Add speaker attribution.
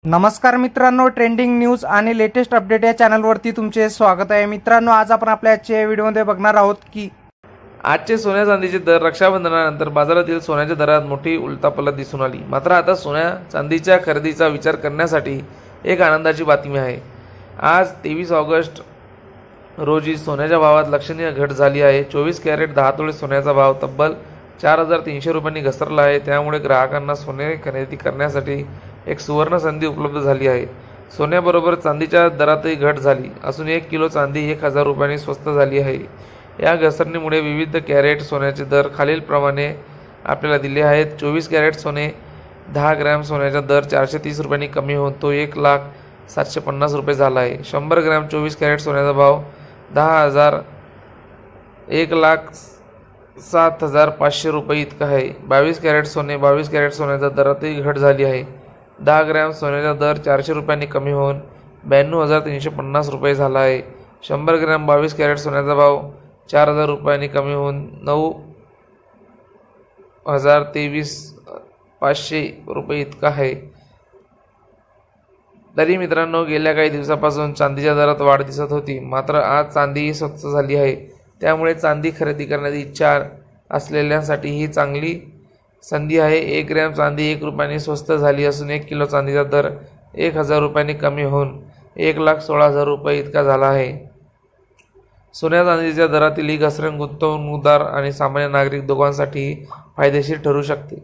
Speaker 1: नमस्कार मित्रांनो, trending news आणि लेटेस्ट अपडेट या चॅनलवरती तुमचे स्वागत आहे। मित्रांनो, आज आपण आपल्या आजच्या व्हिडिओमध्ये बघणार आहोत की
Speaker 2: आजचे सोन्या चांदीचे दर रक्षाबंधनानंतर बाजारातील सोन्याच्या दरात मोठी उलटापलट दिसून आली। मात्र आता सोन्या चांदीच्या खरेदीचा विचार करण्यासाठी एक आनंदाची बातमी आहे। आज 23 ऑगस्ट रोजी सोन्याच्या भावात लक्षणीय घट झाली आहे। 24 कॅरेट 10 तोळे सोन्याचा भाव तब्बल 4300 रुपयांनी घसरला आहे। त्यामुळे ग्राहकांना सोने खरेदी करण्यासाठी एक सुवर्ण संधी उपलब्ध झाली आहे। सोन्याबरोबर चांदीच्या दरातही घट झाली असून 1 किलो चांदी 1000 रुपयांनी स्वस्त झाली आहे। या घसरणीमुळे विविध कॅरेट सोन्याचे दर खालीलप्रमाणे आपल्याला दिले आहेत। 24 कॅरेट सोने 10 ग्रॅम सोन्याचा दर 430 रुपयांनी कमी होऊन तो 1,750 रुपये झाला आहे। 100 ग्रॅम 24 कॅरेट सोन्याचा भाव 1,07,500 रुपये इतका आहे। 22 कॅरेट सोन्याच्या दरातही घट झाली आहे। 10 ग्रॅम सोन्याचा दर 400 रुपयांनी कमी होऊन 92,350 रुपये झाला आहे। 100 ग्रॅम 22 कॅरेट सोन्याचा भाव 4,000 रुपयांनी कमी होऊन 9,023,500 रुपये इतका आहे। तरी मित्रांनो, गेल्या काही दिवसापासून चांदीच्या दरात वाढ दिसत होती, मात्र आज चांदी स्वस्त झाली आहे। त्यामुळे चांदी खरेदी करण्याची इच्छा असलेल्यांसाठी ही चांगली संधी आहे। 1 ग्रॅम चांदी 1 रुपयाने स्वस्त झाली असून 1 किलो चांदीचा दर 1000 रुपयांनी कमी होऊन 1,16,000 रुपये इतका झाला आहे। सोन्या चांदीच्या दरातील ही घसरण गुंतवणूकदार आणि सामान्य नागरिक दोघांसाठीही फायदेशीर ठरू शकते।